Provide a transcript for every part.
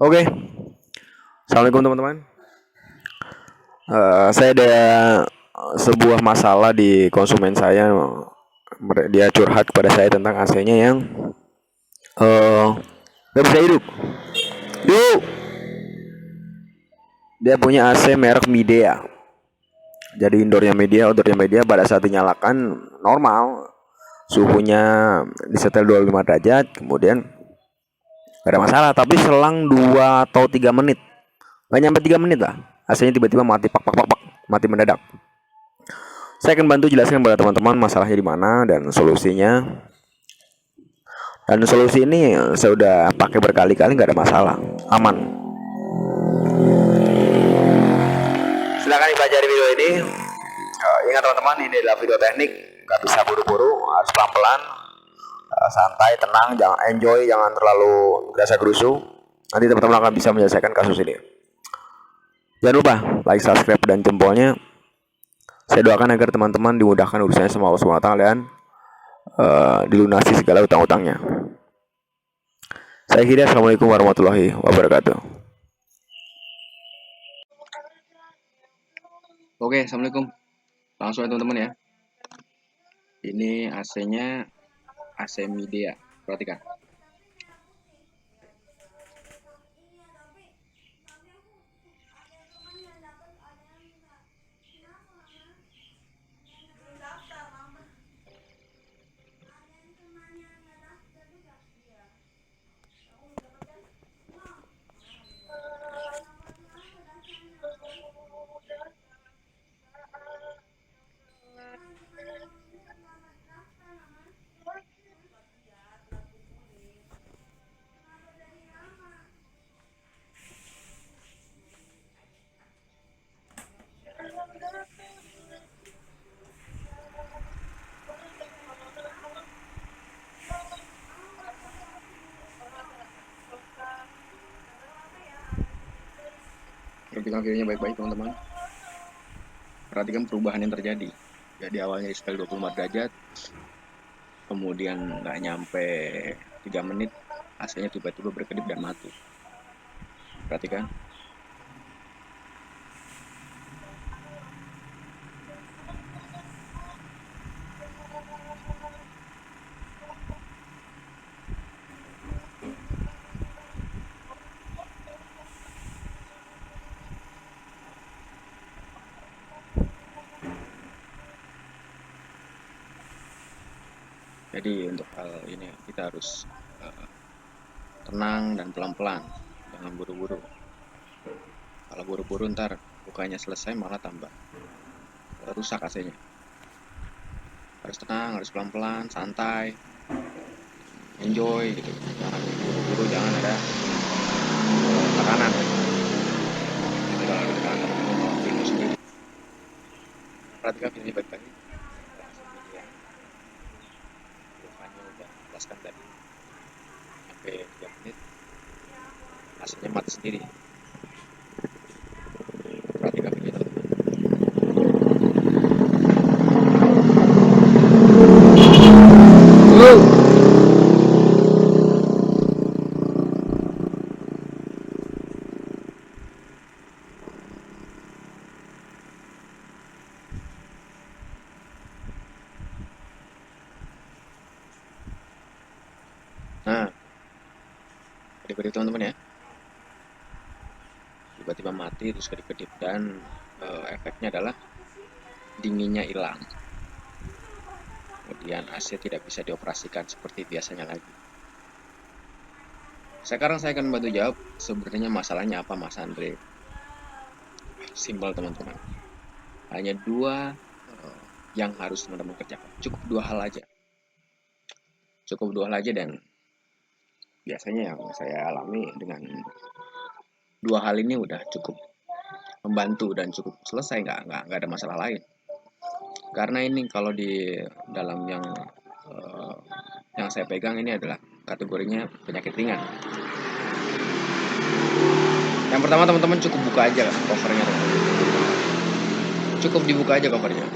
Oke, assalamualaikum teman-teman. Saya ada sebuah masalah di konsumen saya. Dia curhat kepada saya tentang AC-nya yang eh nggak bisa hidup. Yuk, dia punya AC merek Midea. Jadi indoornya Midea, outdoornya Midea. Pada saat dinyalakan normal, suhunya disetel 25 derajat, kemudian gak ada masalah. Tapi selang 2 atau 3 menit, nggak nyampe 3 menit lah, AC-nya tiba-tiba mati, pak pak pak pak, mati mendadak. Saya akan bantu jelaskan kepada teman-teman masalahnya di mana dan solusinya. Dan solusi ini saya udah pakai berkali-kali, nggak ada masalah, aman. Silahkan dipelajari video ini. Ingat teman-teman, ini adalah video teknik, nggak bisa buru-buru, harus pelan-pelan, santai, tenang, jangan enjoy, jangan terlalu gerasa gerusu. Nanti teman-teman akan bisa menyelesaikan kasus ini. Jangan lupa like, subscribe, dan jempolnya. Saya doakan agar teman-teman dimudahkan urusannya sama Allah SWT dan dilunasi segala utang-utangnya. Saya kira assalamualaikum warahmatullahi wabarakatuh. Oke, assalamualaikum. Langsung ya teman-teman ya. Ini AC-nya AC Midea. Perhatikan. Perhatikan videonya baik-baik teman-teman. Perhatikan perubahan yang terjadi. Jadi awalnya di setel 25 derajat, kemudian nggak nyampe 3 menit, AC-nya tiba-tiba berkedip dan mati. Perhatikan. Jadi untuk hal ini kita harus tenang dan pelan-pelan, jangan buru-buru. Kalau buru-buru ntar bukanya selesai malah tambah rusak AC-nya. Harus tenang, harus pelan-pelan, santai, enjoy gitu. Jangan buru-buru, jangan ada tekanan. Jadi kalau ada tekanan teman-teman malah bingung sendiri. Perhatikan ini baik-baik. Bukanya udah jelaskan tadi. Sampai 3 menit, hasilnya mati sendiri. Perhatikan ini teman-teman. Nah, adik-adik teman-teman ya, tiba-tiba mati terus kedip-kedip dan efeknya adalah dinginnya hilang. Kemudian AC tidak bisa dioperasikan seperti biasanya lagi. Sekarang saya akan bantu jawab sebenarnya masalahnya apa Mas Andre. Simpel teman-teman. Hanya dua yang harus teman-teman kerjakan. Cukup dua hal aja. Cukup dua hal aja dan biasanya yang saya alami dengan dua hal ini udah cukup membantu dan cukup selesai, nggak ada masalah lain. Karena ini kalau di dalam yang saya pegang ini adalah kategorinya penyakit ringan. Yang pertama teman-teman cukup buka aja covernya teman-teman. Cukup dibuka aja covernya.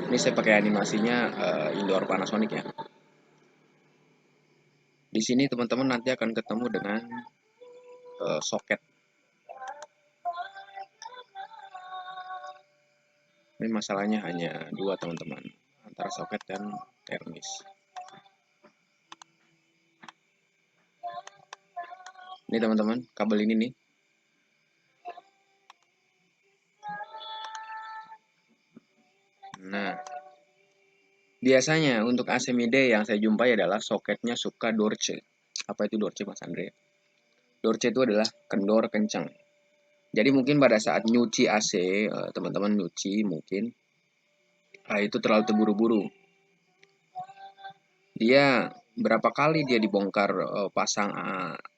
Ini saya pakai animasinya indoor Panasonic ya. Di sini teman-teman nanti akan ketemu dengan soket. Ini masalahnya hanya dua teman-teman, antara soket dan termis. Ini teman-teman, kabel ini nih. Nah, biasanya untuk AC mide yang saya jumpai adalah soketnya suka Dorce. Apa itu Dorce, Mas Andre? Dorce itu adalah kendor kencang. Jadi mungkin pada saat nyuci AC, teman-teman nyuci mungkin itu terlalu terburu-buru. Dia berapa kali dia dibongkar pasang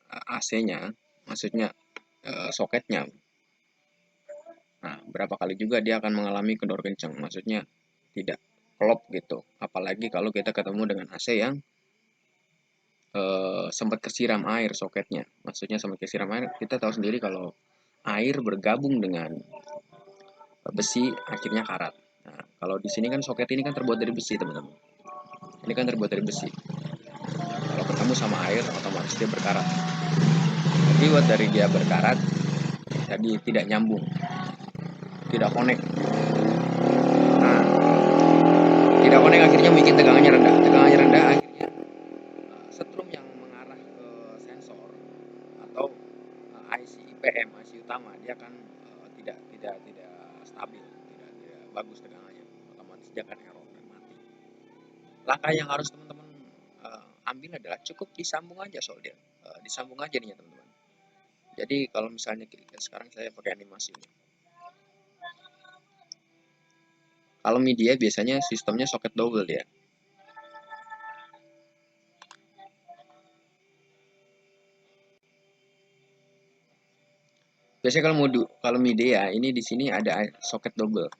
AC-nya, maksudnya soketnya. Nah, berapa kali juga dia akan mengalami kendor kencang, maksudnya tidak klop gitu. Apalagi kalau kita ketemu dengan AC yang sempat kesiram air soketnya. Maksudnya sempat kesiram air, kita tahu sendiri kalau air bergabung dengan besi akhirnya karat. Nah, kalau di sini kan soket ini kan terbuat dari besi, teman-teman. Ini kan terbuat dari besi. Kalau ketemu sama air, otomatis dia berkarat. Akibat dari dia berkarat, jadi tidak nyambung, tidak connect. Nah, tidak connect akhirnya bikin tegangannya rendah. Tegangannya rendah akhirnya setrum yang mengarah ke sensor atau IC IPM, IC utama, dia akan tidak stabil, tidak bagus tegangannya. Otomatis dia akan error dan mati. Langkah yang harus teman-teman ambil adalah cukup disambung aja solder, disambung aja nih ya teman-teman. Jadi kalau misalnya sekarang saya pakai animasi ini. Kalau media biasanya sistemnya soket double ya. Biasanya kalau media ini di sini ada soket double.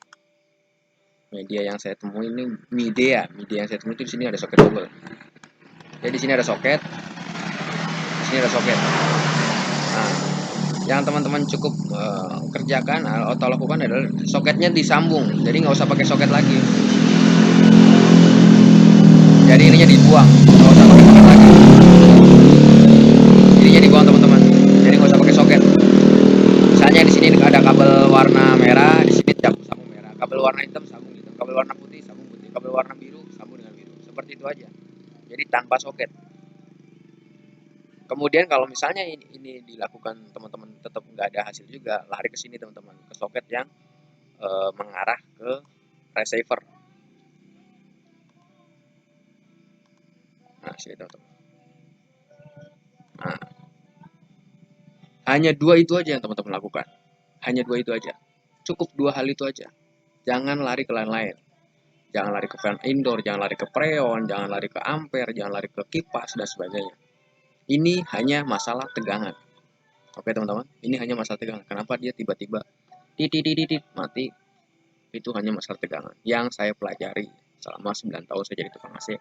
Media yang saya temui ini media yang saya temui itu di sini ada soket double. Jadi di sini ada soket, di sini ada soket. Nah, yang teman-teman cukup kerjakan atau lakukan adalah soketnya disambung. Jadi nggak usah pakai soket lagi. Jadi ininya dibuang, nggak usah pakai soket lagi. Ininya dibuang teman-teman. Jadi nggak usah pakai soket. Misalnya di sini ada kabel warna merah, di sini sambung merah. Kabel warna hitam sambung hitam. Kabel warna putih sambung putih. Kabel warna biru sambung dengan biru. Seperti itu aja. Jadi tanpa soket. Kemudian kalau misalnya ini dilakukan teman-teman tetap nggak ada hasil juga, lari ke sini teman-teman, ke soket yang mengarah ke receiver. Nah, sini teman-teman. Nah, hanya dua itu aja yang teman-teman lakukan. Hanya dua itu aja. Cukup dua hal itu aja. Jangan lari ke lain-lain. Jangan lari ke fan indoor, jangan lari ke preon, jangan lari ke ampere, jangan lari ke kipas dan sebagainya. Ini hanya masalah tegangan. Oke teman-teman, ini hanya masalah tegangan. Kenapa dia tiba-tiba titit mati? Itu hanya masalah tegangan. Yang saya pelajari selama 9 tahun saya jadi tukang AC.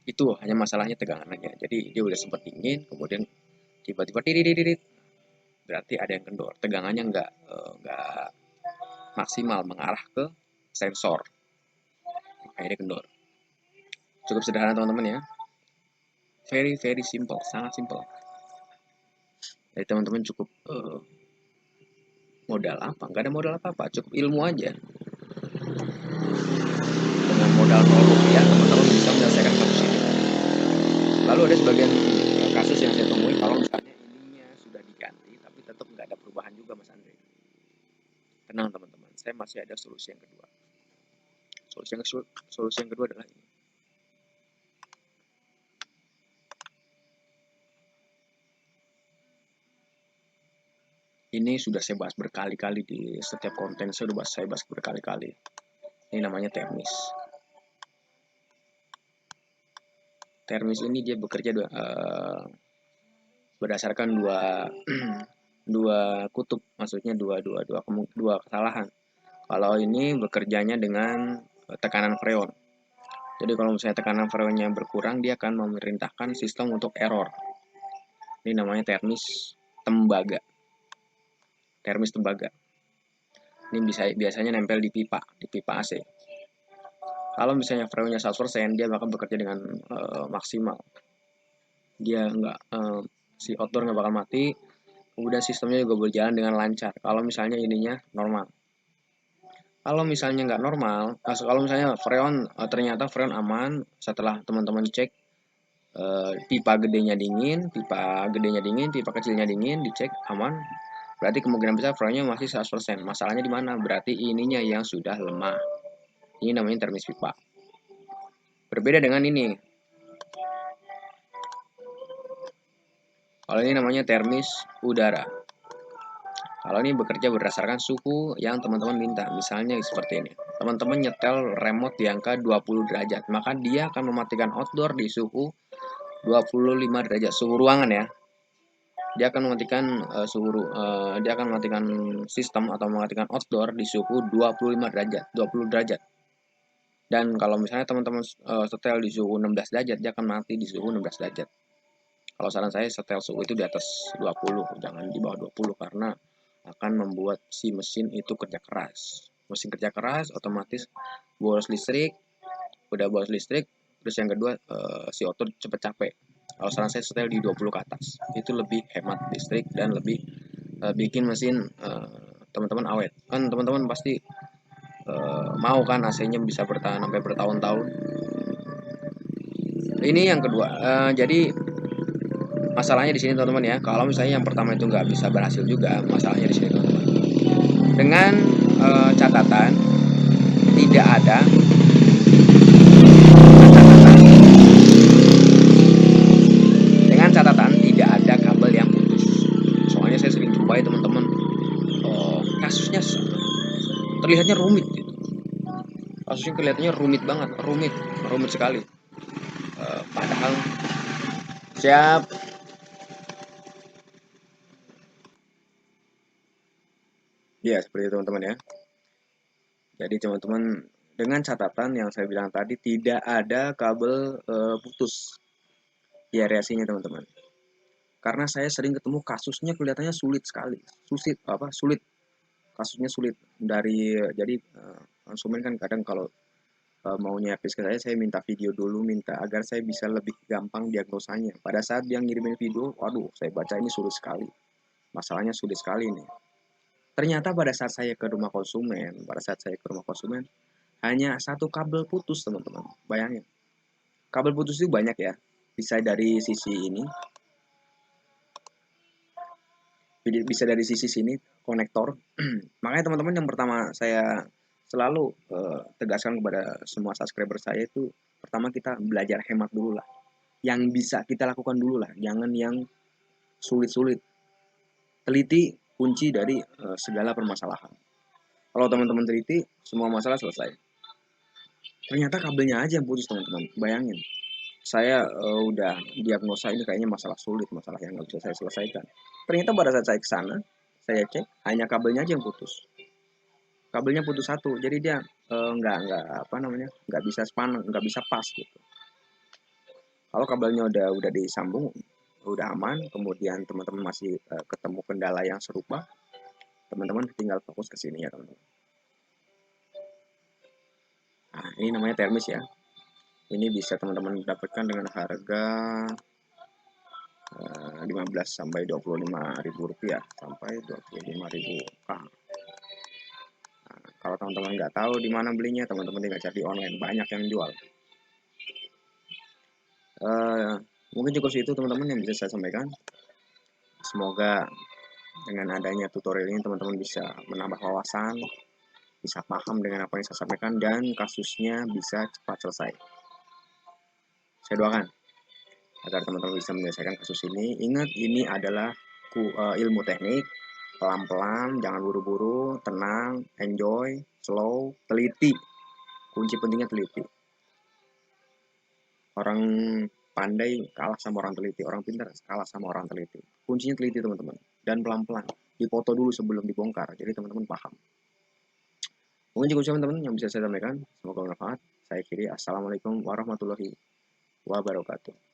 Itu hanya masalahnya tegangan aja. Jadi dia udah sempat dingin, kemudian tiba-tiba titit, berarti ada yang kendor. Tegangannya nggak maksimal mengarah ke sensor. Akhirnya kendor. Cukup sederhana teman-teman ya. Very very simple, sangat simple. Jadi teman-teman cukup modal apa? Nggak ada modal apa-apa, cukup ilmu aja. Dengan modal 0 rupiah, teman-teman bisa menyelesaikan kasus ini. Lalu ada sebagian kasus yang saya temui kalau misalnya ininya sudah diganti, tapi tetap nggak ada perubahan juga, Mas Andre. Tenang teman-teman, saya masih ada solusi yang kedua. Solusi yang kedua adalah ini. Ini sudah saya bahas berkali-kali di setiap konten, saya bahas berkali-kali. Ini namanya termis. Termis ini dia bekerja berdasarkan dua kutub, maksudnya dua kesalahan. Kalau ini bekerjanya dengan tekanan freon. Jadi kalau misalnya tekanan freonnya berkurang, dia akan memerintahkan sistem untuk error. Ini namanya termis tembaga. Termis tembaga. Ini biasanya nempel di pipa AC. Kalau misalnya freonnya 100%, dia bakal bekerja dengan maksimal. Dia si outdoor nggak bakal mati, Kemudian sistemnya juga berjalan dengan lancar. Kalau misalnya ininya normal. Kalau misalnya nggak normal, kalau misalnya freon ternyata freon aman setelah teman-teman cek pipa kecilnya dingin, dicek aman, berarti kemungkinan besar freonnya masih 100%. Masalahnya di mana? Berarti ininya yang sudah lemah. Ini namanya termis pipa. Berbeda dengan ini. Kalau ini namanya termis udara. Kalau ini bekerja berdasarkan suhu yang teman-teman minta. Misalnya seperti ini. Teman-teman nyetel remote di angka 20 derajat. Maka dia akan mematikan outdoor di suhu 25 derajat. Suhu ruangan ya. Dia akan mematikan dia akan mematikan sistem atau mematikan outdoor di suhu 25 derajat, 20 derajat. Dan kalau misalnya teman-teman setel di suhu 16 derajat, dia akan mati di suhu 16 derajat. Kalau saran saya setel suhu itu di atas 20, jangan di bawah 20 karena akan membuat si mesin itu kerja keras. Mesin kerja keras otomatis boros listrik, udah boros listrik, terus yang kedua si otot cepet capek. Kalau saran saya setel di 20 ke atas, itu lebih hemat listrik dan lebih bikin mesin teman-teman awet. Kan teman-teman pasti mau kan AC-nya bisa bertahan sampai bertahun-tahun. Ini yang kedua. Jadi masalahnya di sini teman-teman ya. Kalau misalnya yang pertama itu nggak bisa berhasil juga, masalahnya di sini teman-teman. Dengan catatan tidak ada dengan catatan tidak ada kabel yang putus. Soalnya saya sering jumpai teman-teman kasusnya terlihatnya rumit gitu. Kasusnya kelihatannya rumit banget, rumit sekali. Padahal siap. Ya, seperti itu teman-teman ya. Jadi teman-teman dengan catatan yang saya bilang tadi tidak ada kabel putus di area sini teman-teman. Karena saya sering ketemu kasusnya kelihatannya sulit sekali. Sulit. Kasusnya sulit dari jadi konsumen kan kadang kalau mau nyapis ke saya minta video dulu, minta agar saya bisa lebih gampang diagnosanya. Pada saat dia ngirimin video, waduh, saya baca ini sulit sekali. Masalahnya sulit sekali nih. Ternyata pada saat saya ke rumah konsumen, hanya satu kabel putus teman-teman. Bayangin. Kabel putus itu banyak ya. Bisa dari sisi ini, bisa dari sisi sini, konektor. Makanya teman-teman yang pertama saya selalu tegaskan kepada semua subscriber saya itu, pertama kita belajar hemat dulu lah. Yang bisa kita lakukan dulu lah. Jangan yang sulit-sulit. Teliti kunci dari segala permasalahan. Kalau teman-teman teliti, semua masalah selesai. Ternyata kabelnya aja yang putus teman-teman. Bayangin. Saya udah diagnosa ini kayaknya masalah sulit, masalah yang nggak bisa saya selesaikan. Ternyata pada saat saya ke sana, saya cek hanya kabelnya aja yang putus. Kabelnya putus satu, jadi dia nggak bisa span, nggak bisa pas gitu. Kalau kabelnya udah disambung, udah aman, kemudian teman-teman masih ketemu kendala yang serupa, teman-teman tinggal fokus ke sini ya teman-teman. Nah, ini namanya termis ya. Ini bisa teman-teman dapatkan dengan harga 15 sampai 25 ribu rupiah sampai 25.000. Nah, kalau teman-teman nggak tahu di mana belinya, teman-teman tinggal cari di online, banyak yang jual. Mungkin cukup itu teman-teman yang bisa saya sampaikan. Semoga dengan adanya tutorial ini teman-teman bisa menambah wawasan, bisa paham dengan apa yang saya sampaikan, dan kasusnya bisa cepat selesai. Saya doakan agar teman-teman bisa menyelesaikan kasus ini. Ingat, ini adalah ilmu teknik, pelan-pelan, jangan buru-buru, tenang, enjoy, slow, teliti. Kunci pentingnya teliti. Orang pandai kalah sama orang teliti, orang pintar kalah sama orang teliti. Kuncinya teliti teman-teman, dan pelan-pelan. Dipoto dulu sebelum dibongkar, jadi teman-teman paham. Mungkin cukup teman-teman yang bisa saya sampaikan. Semoga bermanfaat. Saya akhiri. Assalamualaikum warahmatullahi wabarakatuh.